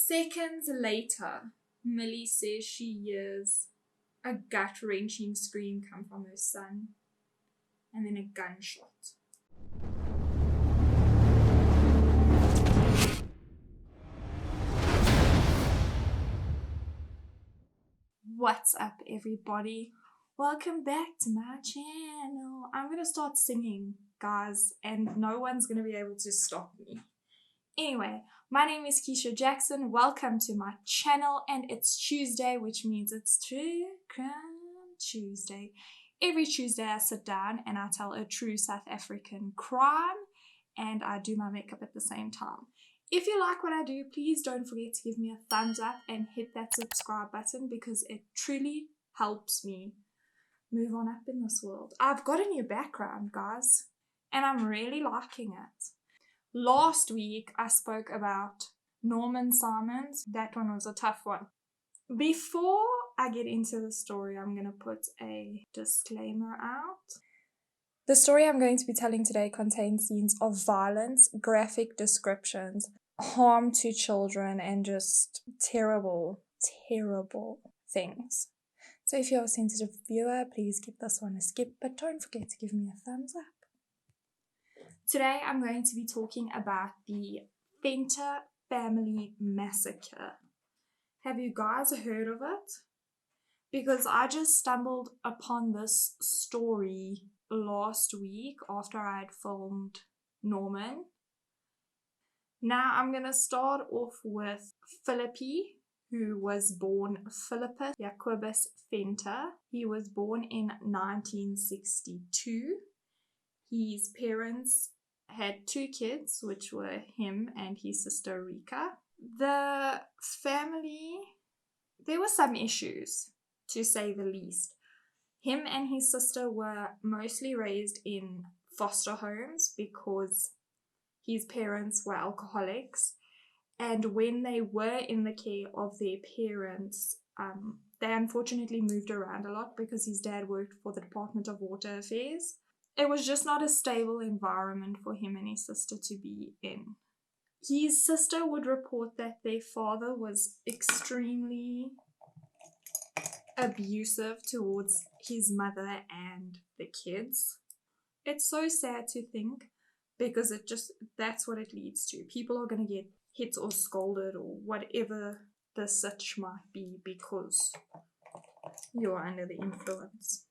Seconds later, Millie says she hears a gut-wrenching scream come from her son, and then a gunshot. What's up, everybody? Welcome back to my channel. I'm going to start singing, guys, and no one's going to be able to stop me. Anyway, my name is Keisha Jackson. Welcome to my channel, and it's Tuesday, which means it's True Crime Tuesday. Every Tuesday I sit down and I tell a true South African crime, and I do my makeup at the same time. If you like what I do, please don't forget to give me a thumbs up and hit that subscribe button because it truly helps me move on up in this world. I've got a new background, guys, and I'm really liking it. Last week, I spoke about Norman Simons. That one was a tough one. Before I get into the story, I'm going to put a disclaimer out. The story I'm going to be telling today contains scenes of violence, graphic descriptions, harm to children, and just terrible, terrible things. So if you're a sensitive viewer, please give this one a skip, but don't forget to give me a thumbs up. Today I'm going to be talking about the Venter Family Massacre. Have you guys heard of it? Because I just stumbled upon this story last week after I had filmed Norman. Now I'm going to start off with Philippe, who was born Philippe Jacobus Venter. He was born in 1962. His parents had two kids, which were him and his sister Rika. The family, there were some issues, to say the least. Him and his sister were mostly raised in foster homes because his parents were alcoholics, and when they were in the care of their parents, they unfortunately moved around a lot because his dad worked for the Department of Water Affairs. It was just not a stable environment for him and his sister to be in. His sister would report that their father was extremely abusive towards his mother and the kids. It's so sad to think because that's what it leads to. People are going to get hit or scolded or whatever the such might be because you're under the influence.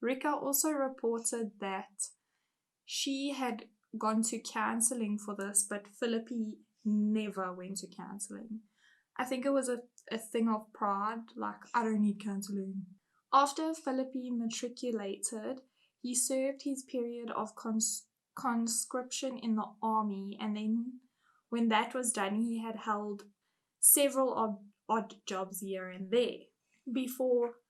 Rika also reported that she had gone to counseling for this, but Philippe never went to counseling. I think it was a thing of pride, like, I don't need counseling. After Philippe matriculated, he served his period of conscription in the army, and then when that was done, he had held several odd jobs here and there before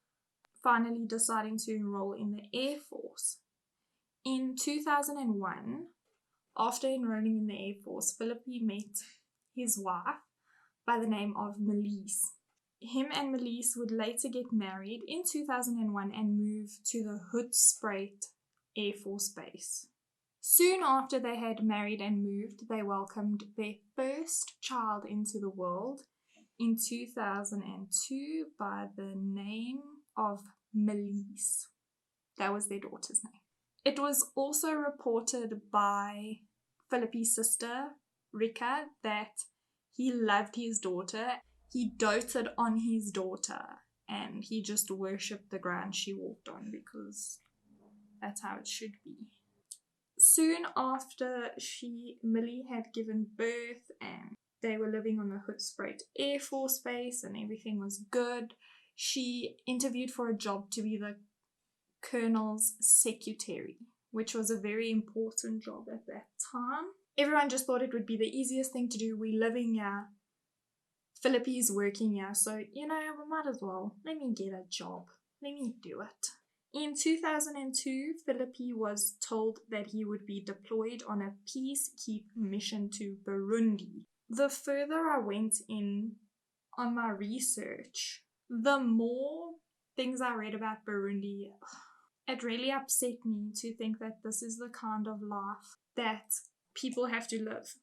finally deciding to enroll in the Air Force. In 2001, after enrolling in the Air Force, Philippe met his wife by the name of Melise. Him and Melise would later get married in 2001 and move to the Hoedspruit Air Force Base. Soon after they had married and moved, they welcomed their first child into the world in 2002 by the name of Melise. That was their daughter's name. It was also reported by Philippe's sister, Rika, that he loved his daughter. He doted on his daughter and he just worshipped the ground she walked on because that's how it should be. Soon after Millie had given birth and they were living on the Hoedspruit Air Force Base and everything was good, she interviewed for a job to be the colonel's secretary, which was a very important job at that time. Everyone just thought it would be the easiest thing to do. We're living here. Philippe is working here, so, we might as well. Let me get a job. Let me do it. In 2002, Philippe was told that he would be deployed on a peacekeeping mission to Burundi. The further I went in on my research, the more things I read about Burundi, it really upset me to think that this is the kind of life that people have to live.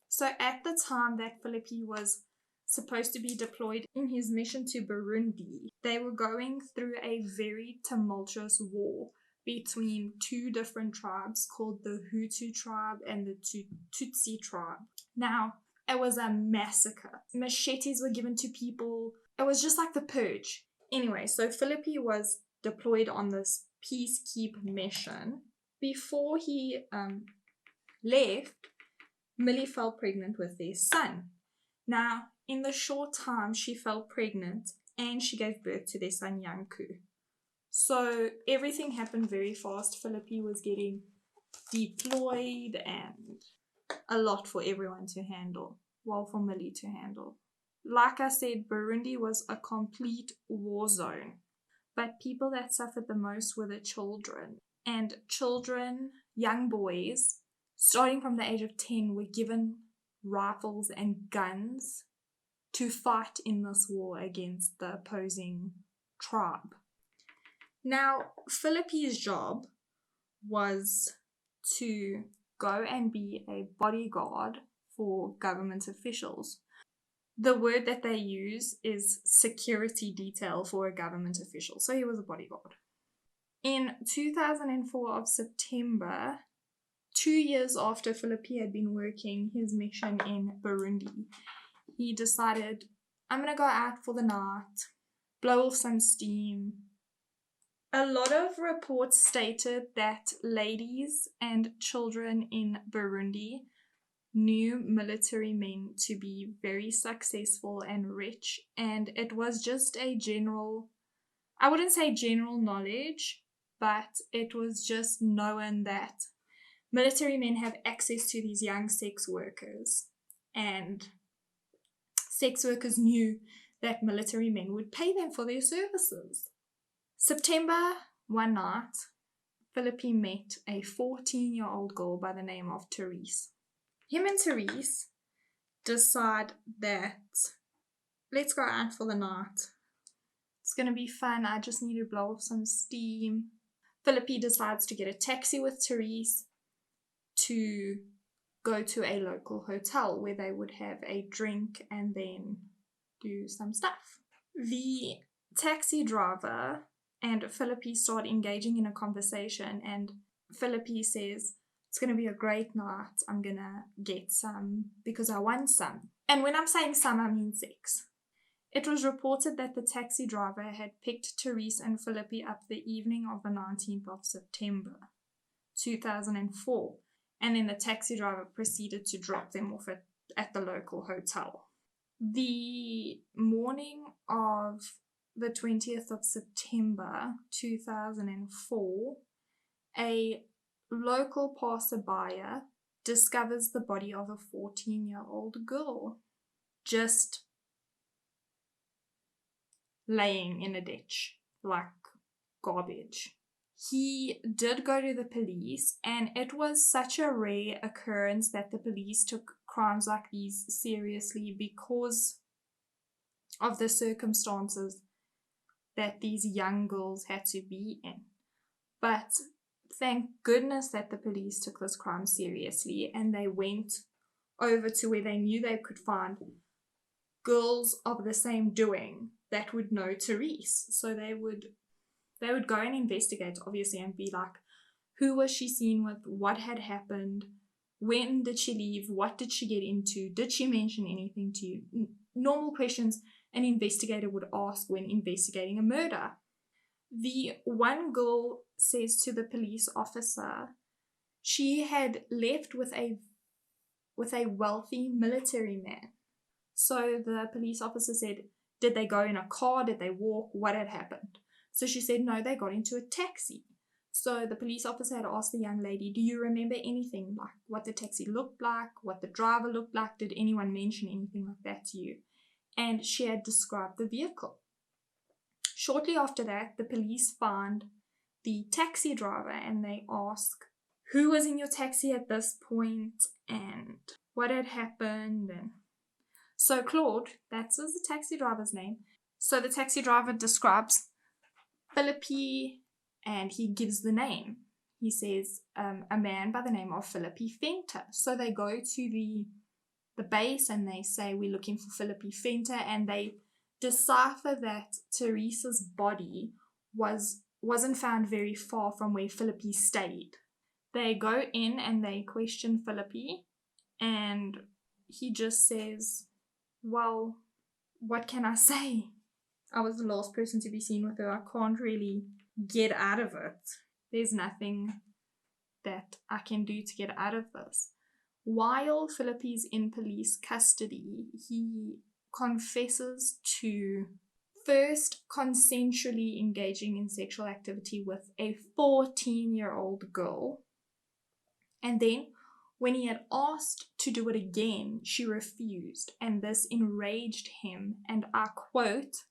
So at the time that Philippe was supposed to be deployed in his mission to Burundi. They were going through a very tumultuous war between two different tribes called the Hutu tribe and the Tutsi tribe. Now, it was a massacre. Machetes were given to people. It was just like the purge. Anyway, so Philippe was deployed on this peacekeep mission. Before he left, Millie fell pregnant with their son. Now, in the short time, she fell pregnant and she gave birth to their son Yanku. So everything happened very fast. Philippe was getting deployed and a lot for everyone to handle. Well, for Millie to handle. Like I said, Burundi was a complete war zone. But people that suffered the most were the children. And children, young boys, starting from the age of 10, were given rifles and guns to fight in this war against the opposing tribe. Now, Philippe's job was to go and be a bodyguard for government officials. The word that they use is security detail for a government official. So he was a bodyguard. In 2004 of September, 2 years after Philippe had been working his mission in Burundi, he decided, I'm going to go out for the night, blow off some steam. A lot of reports stated that ladies and children in Burundi knew military men to be very successful and rich, and it was just a general, I wouldn't say general knowledge, but it was just known that military men have access to these young sex workers, and sex workers knew that military men would pay them for their services. September, one night, Philippe met a 14-year-old girl by the name of Therese. Him and Therese decide that let's go out for the night. It's going to be fun. I just need to blow off some steam. Philippe decides to get a taxi with Therese to go to a local hotel where they would have a drink and then do some stuff. The taxi driver and Philippe start engaging in a conversation, and Philippe says, it's going to be a great night. I'm going to get some because I want some. And when I'm saying some, I mean sex. It was reported that the taxi driver had picked Therese and Philippe up the evening of the 19th of September, 2004. And then the taxi driver proceeded to drop them off at the local hotel. The morning of the 20th of September 2004, a local passerby discovers the body of a 14-year-old girl just laying in a ditch like garbage. He did go to the police, and it was such a rare occurrence that the police took crimes like these seriously because of the circumstances that these young girls had to be in. But thank goodness that the police took this crime seriously, and they went over to where they knew they could find girls of the same doing that would know Therese. So they would go and investigate, obviously, and be like, who was she seen with? What had happened? When did she leave? What did she get into? Did she mention anything to you? Normal questions an investigator would ask when investigating a murder. The one girl says to the police officer she had left with a wealthy military man. So the police officer said, did they go in a car? Did they walk? What had happened? So she said, no, they got into a taxi. So the police officer had asked the young lady, do you remember anything, like what the taxi looked like, what the driver looked like? Did anyone mention anything like that to you? And she had described the vehicle. Shortly after that, the police found the taxi driver and they asked, who was in your taxi at this point and what had happened? And so Claude, that's the taxi driver's name. So the taxi driver describes Philippe and he gives the name. He says a man by the name of Flippie Venter. So they go to the base and they say, we're looking for Flippie Venter, and they decipher that Therese's body wasn't found very far from where Philippe stayed. They go in and they question Philippe, and he just says, well, what can I say? I was the last person to be seen with her. I can't really get out of it. There's nothing that I can do to get out of this. While Philippe is in police custody, he confesses to first consensually engaging in sexual activity with a 14-year-old girl. And then, when he had asked to do it again, she refused, and this enraged him, and I quote,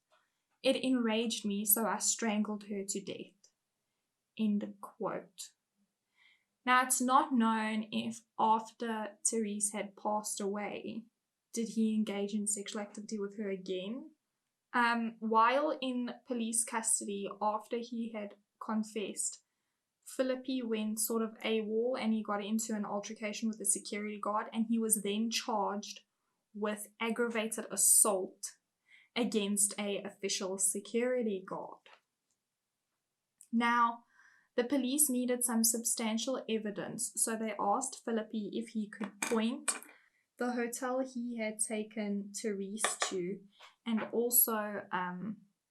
"It enraged me, so I strangled her to death." End quote. Now, it's not known if after Therese had passed away, did he engage in sexual activity with her again. While in police custody, after he had confessed, Philippe went sort of AWOL and he got into an altercation with a security guard, and he was then charged with aggravated assault against an official security guard. Now, the police needed some substantial evidence, so they asked Philippe if he could point the hotel he had taken Therese to, and also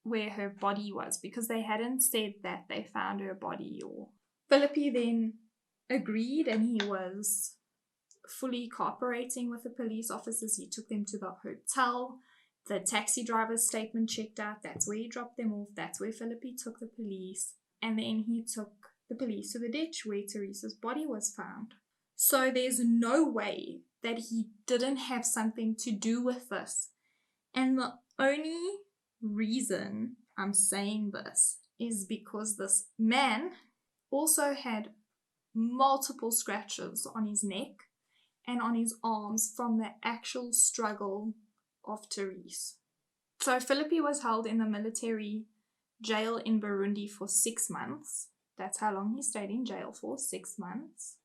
where her body was, because they hadn't said that they found her body. Or Philippe then agreed, and he was fully cooperating with the police officers. He took them to the hotel. The taxi driver's statement checked out. That's where he dropped them off. That's where Philippe took the police. And then he took the police to the ditch where Therese's body was found. So there's no way that he didn't have something to do with this. And the only reason I'm saying this is because this man also had multiple scratches on his neck and on his arms from the actual struggle of Therese. So Philippe was held in the military jail in Burundi for 6 months. That's how long he stayed in jail for, 6 months.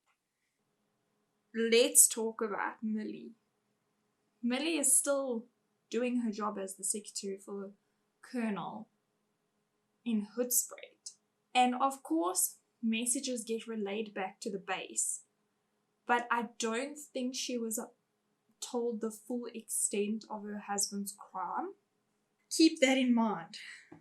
Let's talk about Millie. Millie is still doing her job as the secretary for the colonel in Hoedspruit. And of course, messages get relayed back to the base. But I don't think she was told the full extent of her husband's crime. Keep that in mind.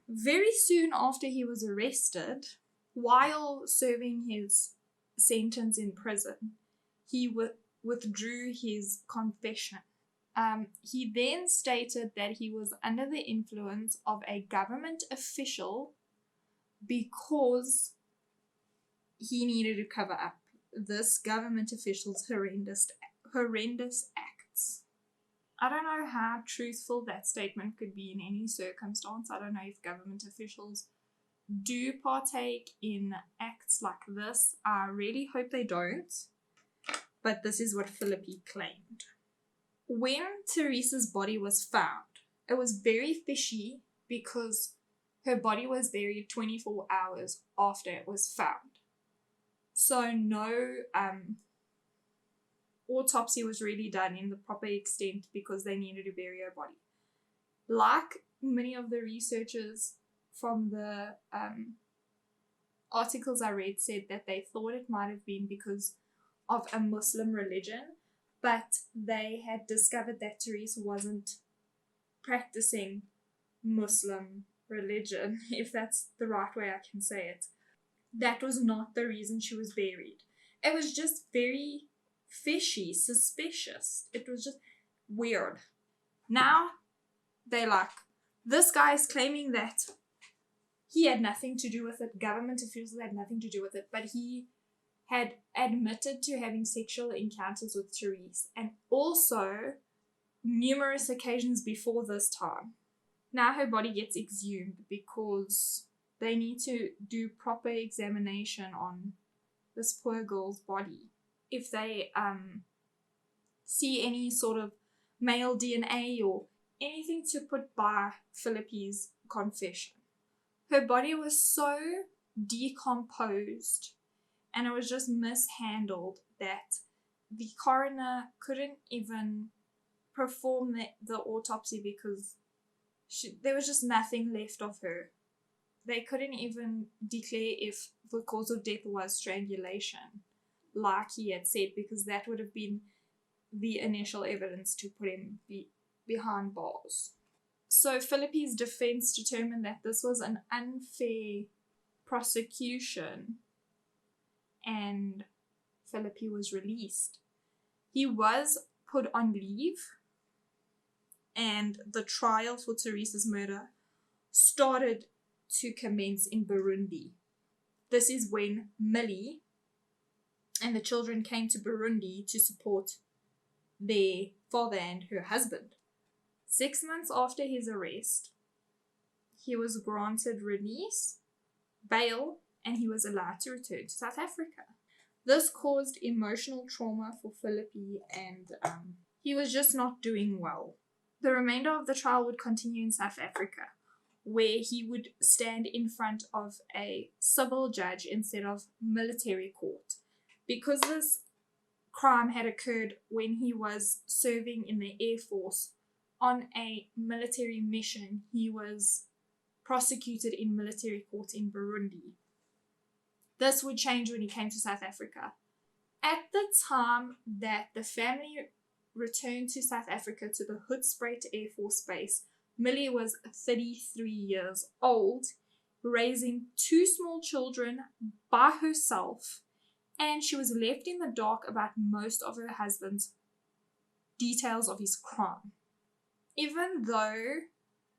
Very soon after he was arrested, while serving his sentence in prison, he withdrew his confession. He then stated that he was under the influence of a government official because he needed to cover up this government official's horrendous acts. I don't know how truthful that statement could be in any circumstance. I don't know if government officials do partake in acts like this. I really hope they don't. But this is what Philippe claimed. When Therese's body was found, it was very fishy because her body was buried 24 hours after it was found. So no autopsy was really done in the proper extent because they needed to bury her body. Like many of the researchers from the articles I read said that they thought it might have been because of a Muslim religion, but they had discovered that Therese wasn't practicing Muslim religion, if that's the right way I can say it. That was not the reason she was buried. It was just very fishy, suspicious. It was just weird. Now, they're like, this guy is claiming that he had nothing to do with it, government officials had nothing to do with it, but he had admitted to having sexual encounters with Therese, and also numerous occasions before this time. Now her body gets exhumed because they need to do proper examination on this poor girl's body. If they see any sort of male DNA or anything to put by Philippe's confession. Her body was so decomposed and it was just mishandled that the coroner couldn't even perform the autopsy because there was just nothing left of her. They couldn't even declare if the cause of death was strangulation, like he had said, because that would have been the initial evidence to put him behind bars. So Philippe's defense determined that this was an unfair prosecution, and Philippe was released. He was put on leave, and the trial for Therese's murder started to commence in Burundi. This is when Millie and the children came to Burundi to support their father and her husband. 6 months after his arrest, he was granted release, bail, and he was allowed to return to South Africa. This caused emotional trauma for Philippe, and he was just not doing well. The remainder of the trial would continue in South Africa, where he would stand in front of a civil judge instead of military court. Because this crime had occurred when he was serving in the Air Force on a military mission, he was prosecuted in military court in Burundi. This would change when he came to South Africa. At the time that the family returned to South Africa to the Hoedspruit Air Force Base, Millie was 33 years old, raising 2 small children by herself, and she was left in the dark about most of her husband's details of his crime. Even though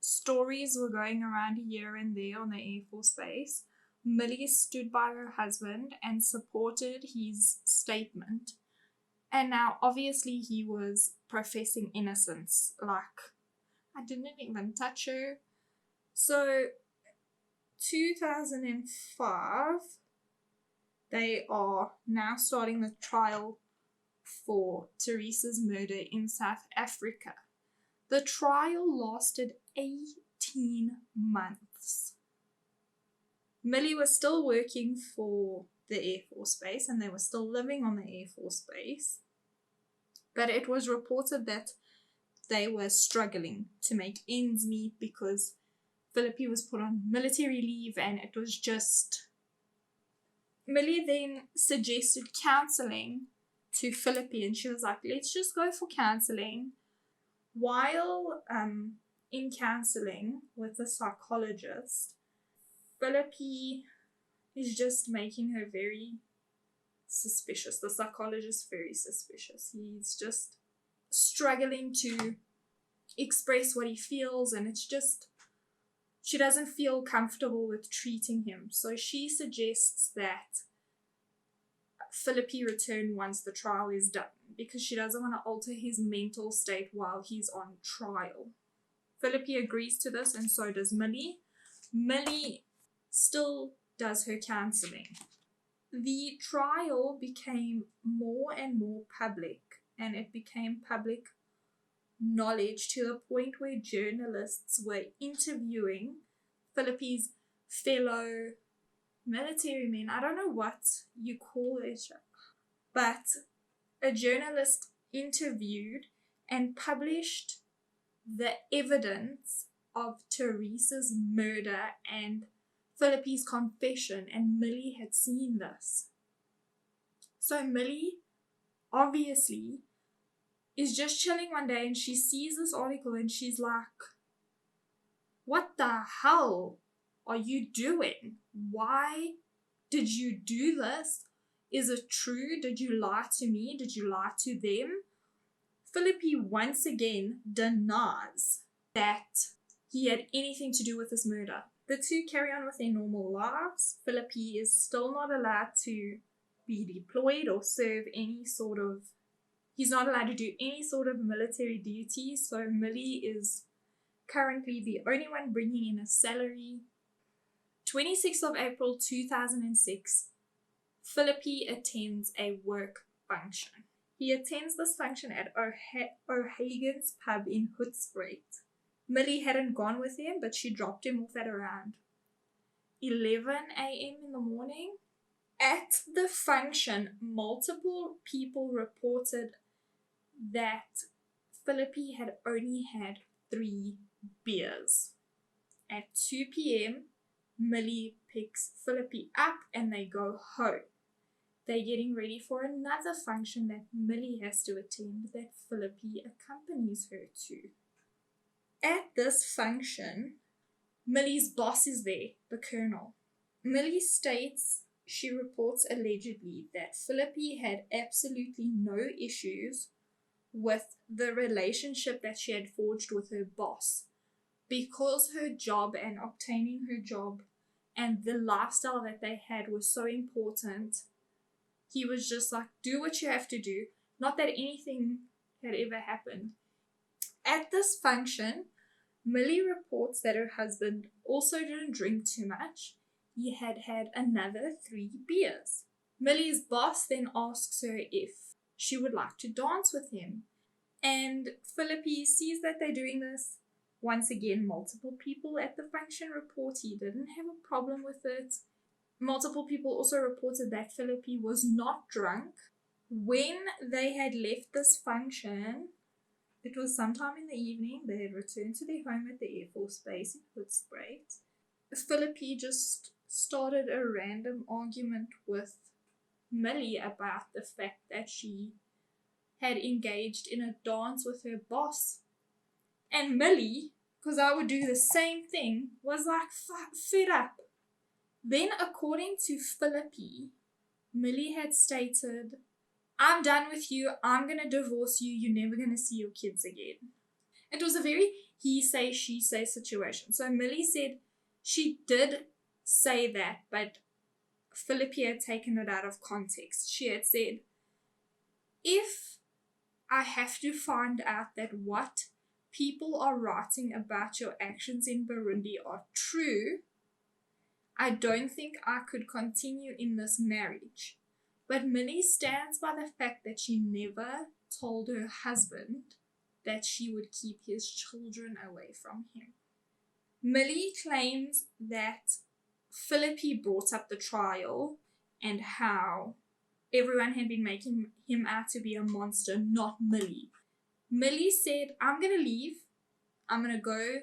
stories were going around here and there on the Air Force Base, Millie stood by her husband and supported his statement. And now, obviously, he was professing innocence. Like, I didn't even touch her. So, 2005, they are now starting the trial for Therese's murder in South Africa. The trial lasted 18 months. Millie was still working for the Air Force Base and they were still living on the Air Force Base. But it was reported that they were struggling to make ends meet because Philippe was put on military leave and it was just... Millie then suggested counseling to Philippe and she was like, let's just go for counseling. While in counseling with the psychologist, Philippe is just making her very suspicious. The psychologist very suspicious. He's just struggling to express what he feels and it's just, she doesn't feel comfortable with treating him. So she suggests that Philippe return once the trial is done because she doesn't want to alter his mental state while he's on trial. Philippe agrees to this and so does Millie. Millie still does her counseling. The trial became more and more public and it became public knowledge to the point where journalists were interviewing Philippe's fellow military men. I don't know what you call it, but a journalist interviewed and published the evidence of Therese's murder and Philippe's confession, and Millie had seen this. So Millie obviously is just chilling one day and she sees this article and she's like, what the hell are you doing? Why did you do this? Is it true? Did you lie to me? Did you lie to them? Philippe once again denies that he had anything to do with this murder. The two carry on with their normal lives. Philippe is still not allowed to be deployed or serve any sort of... He's not allowed to do any sort of military duty. So Millie is currently the only one bringing in a salary. 26th of April 2006, Philippe attends a work function. He attends this function at O'Hagan's pub in Hoedspruit. Millie hadn't gone with him, but she dropped him off at around 11 a.m. in the morning. At the function, multiple people reported that Philippe had only had 3 beers. At 2 p.m., Millie picks Philippe up and they go home. They're getting ready for another function that Millie has to attend that Philippe accompanies her to. At this function, Millie's boss is there, the colonel. Millie states she reports allegedly that Philippe had absolutely no issues with the relationship that she had forged with her boss, because her job and obtaining her job and the lifestyle that they had was so important. He was just like, do what you have to do. Not that anything had ever happened. At this function, Millie reports that her husband also didn't drink too much. He had had another 3 beers. Millie's boss then asks her if she would like to dance with him. And Philippe sees that they're doing this. Once again, multiple people at the function report he didn't have a problem with it. Multiple people also reported that Philippe was not drunk. When they had left this function, it was sometime in the evening, they had returned to their home at the Air Force Base in Hoedspruit. Philippe just started a random argument with Millie about the fact that she had engaged in a dance with her boss. And Millie, because I would do the same thing, was like fed up. Then, according to Philippe, Millie had stated, I'm done with you, I'm going to divorce you, you're never going to see your kids again. It was a very he say, she say situation. So Millie said she did say that, but Philippe had taken it out of context. She had said, if I have to find out that what people are writing about your actions in Burundi are true, I don't think I could continue in this marriage. But Millie stands by the fact that she never told her husband that she would keep his children away from him. Millie claims that Philippe brought up the trial and how everyone had been making him out to be a monster, not Millie. Millie said, I'm going to leave. I'm going to go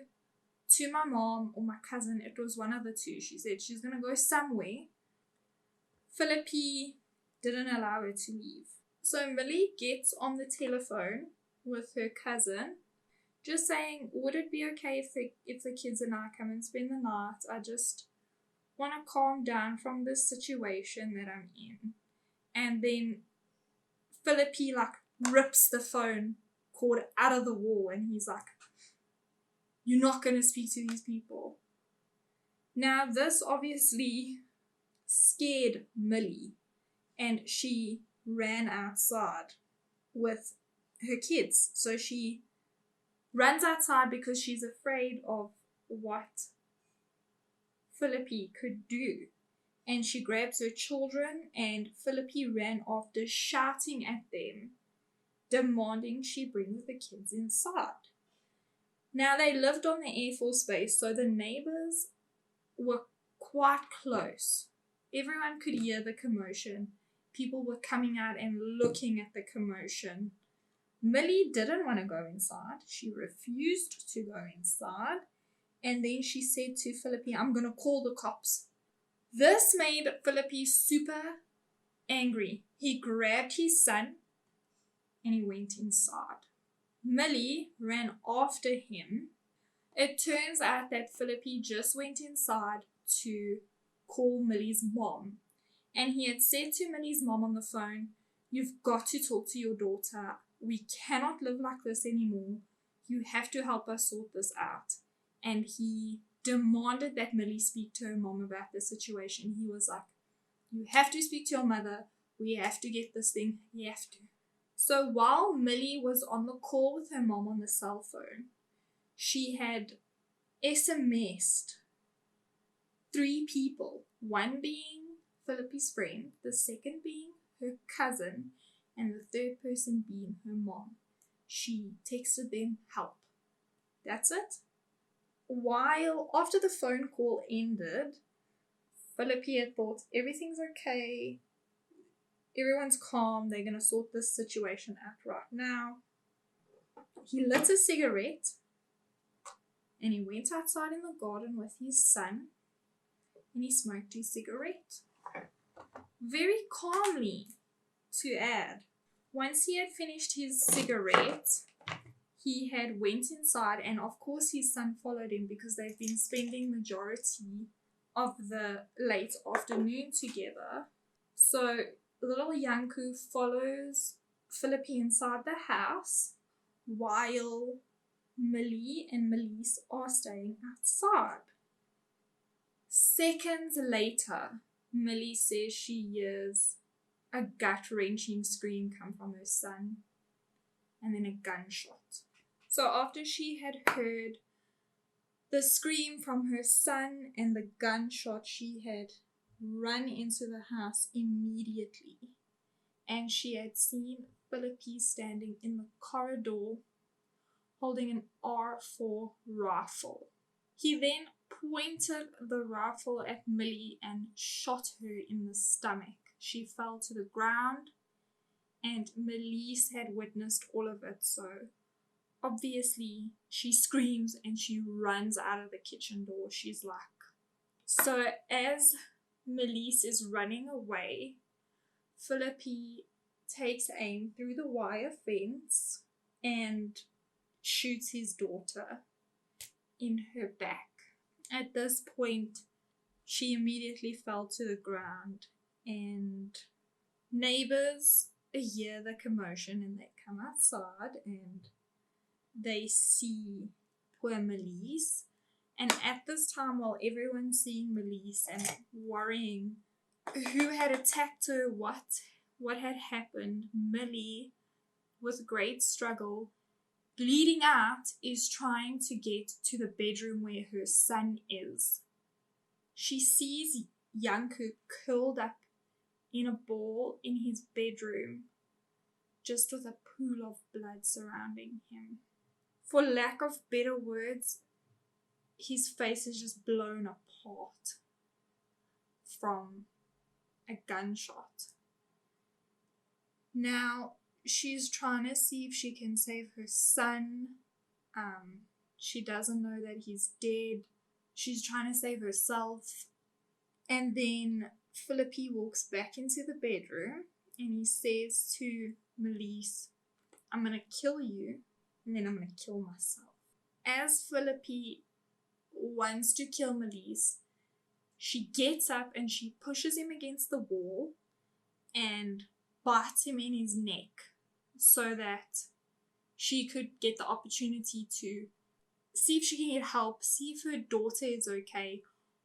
to my mom or my cousin. It was one of the two. She said she's going to go somewhere. Philippe didn't allow her to leave. So Millie gets on the telephone with her cousin, just saying, would it be okay if the kids and I come and spend the night? I just want to calm down from this situation that I'm in. And then Philippe rips the phone cord out of the wall and he's like, you're not going to speak to these people. Now this obviously scared Millie and she ran outside with her kids. So she runs outside because she's afraid of what Philippe could do. And she grabs her children and Philippe ran after, shouting at them, demanding she brings the kids inside. Now they lived on the Air Force Base, so the neighbors were quite close. Everyone could hear the commotion. People were coming out and looking at the commotion. Millie didn't want to go inside. She refused to go inside. And then she said to Philippe, I'm going to call the cops. This made Philippe super angry. He grabbed his son and he went inside. Millie ran after him. It turns out that Philippe just went inside to call Millie's mom. And he had said to Millie's mom on the phone, you've got to talk to your daughter. We cannot live like this anymore. You have to help us sort this out. And he demanded that Millie speak to her mom about the situation. He was like, you have to speak to your mother. We have to get this thing. You have to. So while Millie was on the call with her mom on the cell phone, she had SMS'd 3 people. One being Philippe's friend, the second being her cousin, and the third person being her mom. She texted them help. That's it. While after the phone call ended, Philippe had thought everything's okay, everyone's calm, they're going to sort this situation out right now. he lit a cigarette and he went outside in the garden with his son and he smoked his cigarette. Very calmly, to add. Once he had finished his cigarette, he had went inside, and of course his son followed him because they've been spending majority of the late afternoon together. So little Yanku follows Philippe inside the house while Millie and Melise are staying outside. Seconds later, Millie says she hears a gut-wrenching scream come from her son and then a gunshot. So after she had heard the scream from her son and the gunshot, she had run into the house immediately, and she had seen Philippe standing in the corridor holding an R4 rifle. He then pointed the rifle at Millie and shot her in the stomach. She fell to the ground, and Melise had witnessed all of it, so obviously she screams and she runs out of the kitchen door. She's like, so as Melise is running away, Philippe takes aim through the wire fence and shoots his daughter in her back. At this point, she immediately fell to the ground, and neighbors hear the commotion and they come outside and they see poor Melise. And at this time, while everyone's seeing Melise and worrying who had attacked her, what had happened, Millie, with great struggle, bleeding out, is trying to get to the bedroom where her son is. She sees Yanku curled up in a ball in his bedroom, just with a pool of blood surrounding him. For lack of better words, his face is just blown apart from a gunshot. Now, she's trying to see if she can save her son. She doesn't know that he's dead. She's trying to save herself. And then Philippe walks back into the bedroom and he says to Melise, I'm going to kill you and then I'm going to kill myself. As Philippe wants to kill Melise, she gets up and she pushes him against the wall and bites him in his neck so that she could get the opportunity to see if she can get help, see if her daughter is okay,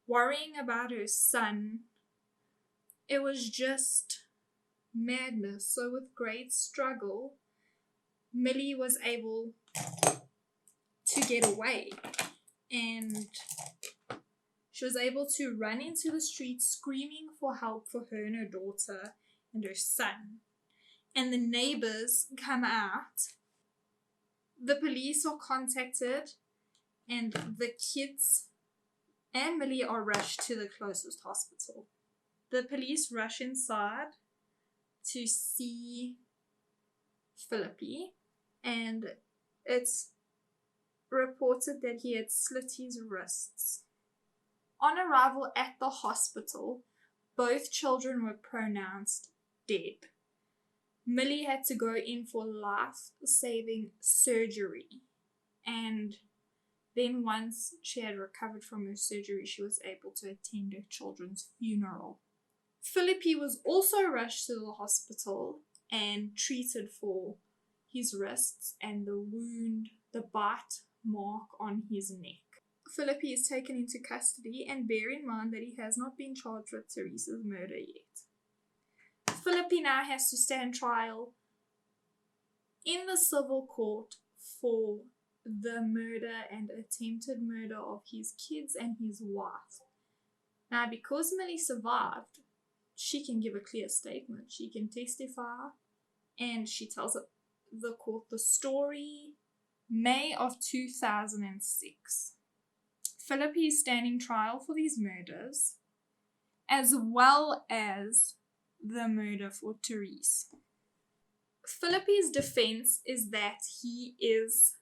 worrying about her son. It was just madness. So with great struggle, Millie was able to get away, and she was able to run into the street screaming for help for her and her daughter and her son. And the neighbors come out. The police are contacted, and the kids and Millie are rushed to the closest hospital. The police rush inside to see Philippe, and it's reported that he had slit his wrists. On arrival at the hospital, both children were pronounced dead. Millie had to go in for life-saving surgery, and then once she had recovered from her surgery, she was able to attend her children's funeral. Philippe was also rushed to the hospital and treated for his wrists and the wound, the bite mark on his neck. Philippe is taken into custody, and bear in mind that he has not been charged with Therese's murder yet. Philippe now has to stand trial in the civil court for the murder and attempted murder of his kids and his wife. Now, because Millie survived, she can give a clear statement. She can testify, and she tells the court the story. May of 2006. Philippe is standing trial for these murders, as well as the murder for Therese. Philippe's defense is that he is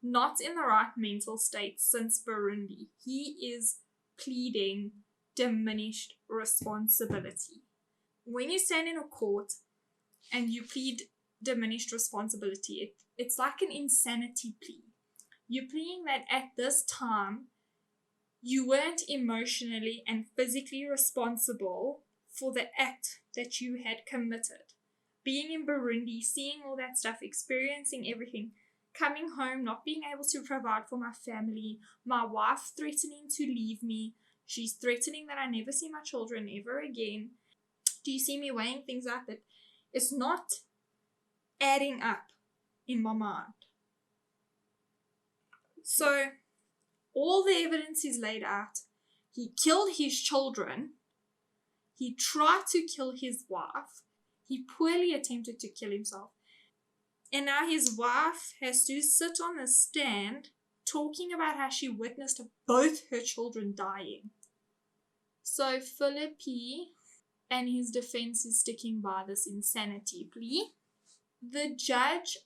not in the right mental state since Burundi. He is pleading diminished responsibility. When you stand in a court and you plead diminished responsibility, it's like an insanity plea. You're pleading that at this time, you weren't emotionally and physically responsible for the act that you had committed. Being in Burundi, seeing all that stuff, experiencing everything, coming home, not being able to provide for my family, my wife threatening to leave me, she's threatening that I never see my children ever again. Do you see me weighing things out that it's not adding up in my mind? So, all the evidence is laid out. He killed his children. He tried to kill his wife. He poorly attempted to kill himself. And now his wife has to sit on the stand talking about how she witnessed both her children dying. So Philippe and his defense is sticking by this insanity plea. The judge,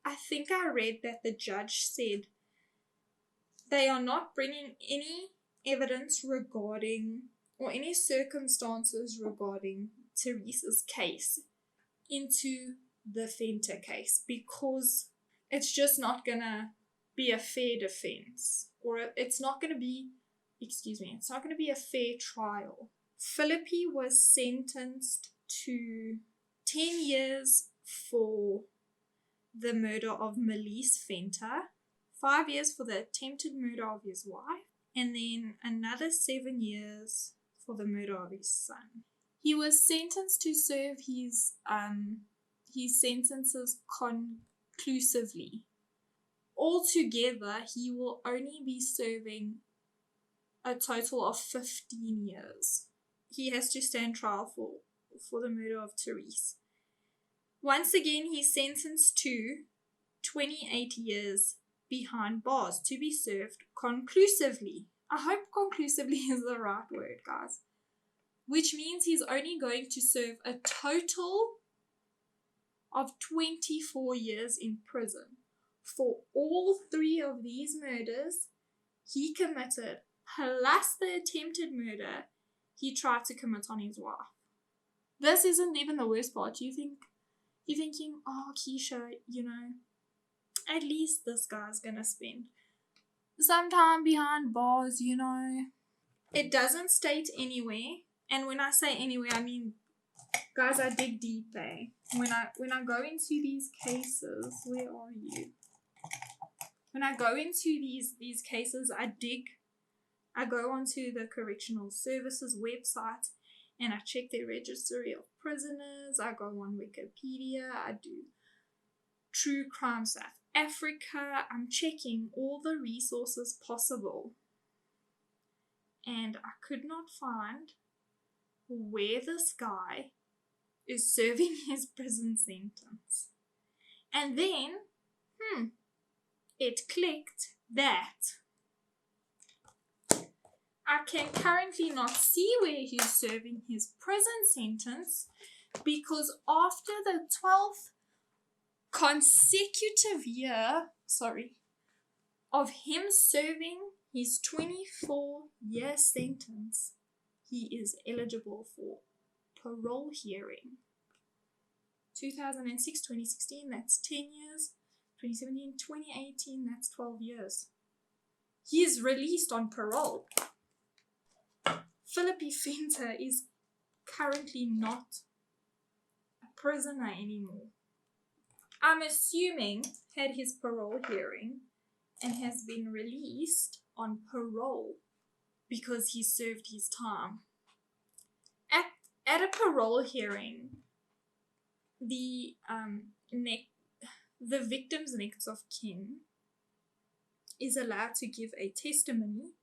I think I read that the judge said they are not bringing any evidence regarding or any circumstances regarding Therese's case into the Venter case because it's just not going to be a fair defense, or it's not going to be a fair trial. Philippe was sentenced to 10 years for the murder of Melise Venter, 5 years for the attempted murder of his wife, and then another 7 years for the murder of his son. He was sentenced to serve his sentences conclusively. Altogether, he will only be serving a total of 15 years. He has to stand trial for the murder of Therese. Once again, he's sentenced to 28 years behind bars to be served conclusively. I hope conclusively is the right word, guys. Which means he's only going to serve a total of 24 years in prison for all 3 of these murders he committed, plus the attempted murder he tried to commit on his wife. This isn't even the worst part. You're thinking, oh, Keisha, at least this guy's gonna spend some time behind bars, It doesn't state anywhere, and when I say anywhere, I mean, guys, I dig deep, eh? When I go into these cases, where are you? When I go into these cases, I go onto the Correctional Services website and I check their registry of prisoners. I go on Wikipedia. I do True Crime South Africa. I'm checking all the resources possible. And I could not find where this guy is serving his prison sentence. And then, it clicked that I can currently not see where he's serving his prison sentence because after the 12th consecutive year, of him serving his 24-year sentence, he is eligible for parole hearing. 2006, 2016, that's 10 years. 2017, 2018, that's 12 years. He is released on parole. Flippie Venter is currently not a prisoner anymore. I'm assuming had his parole hearing and has been released on parole because he served his time. At a parole hearing, the victim's next of kin is allowed to give a testimony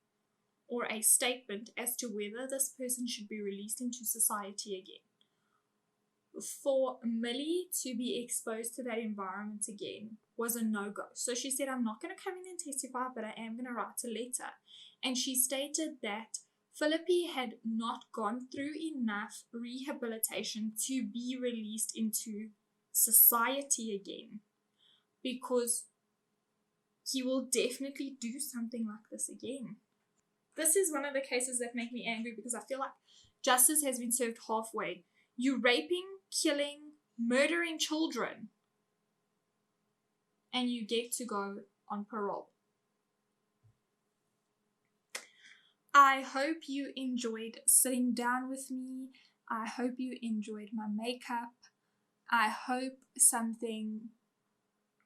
or a statement as to whether this person should be released into society again. For Millie to be exposed to that environment again was a no-go. So she said, I'm not going to come in and testify, but I am going to write a letter. And she stated that Philippe had not gone through enough rehabilitation to be released into society again, because he will definitely do something like this again. This is one of the cases that make me angry, because I feel like justice has been served halfway. You raping, killing, murdering children, and you get to go on parole. I hope you enjoyed sitting down with me. I hope you enjoyed my makeup. I hope something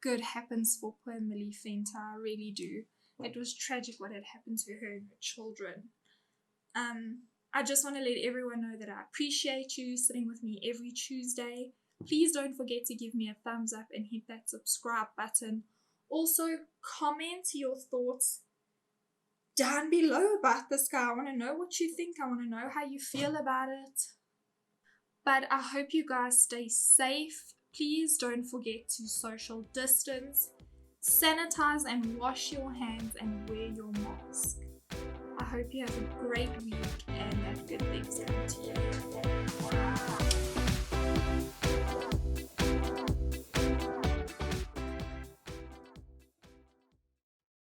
good happens for poor Millie Venter. I really do. It was tragic what had happened to her and her children. I just want to let everyone know that I appreciate you sitting with me every Tuesday. Please don't forget to give me a thumbs up and hit that subscribe button. Also, comment your thoughts down below about this guy. I want to know what you think. I want to know how you feel about it. But I hope you guys stay safe. Please don't forget to social distance, sanitize and wash your hands, and wear your mask. I hope you have a great week and that good things come to you.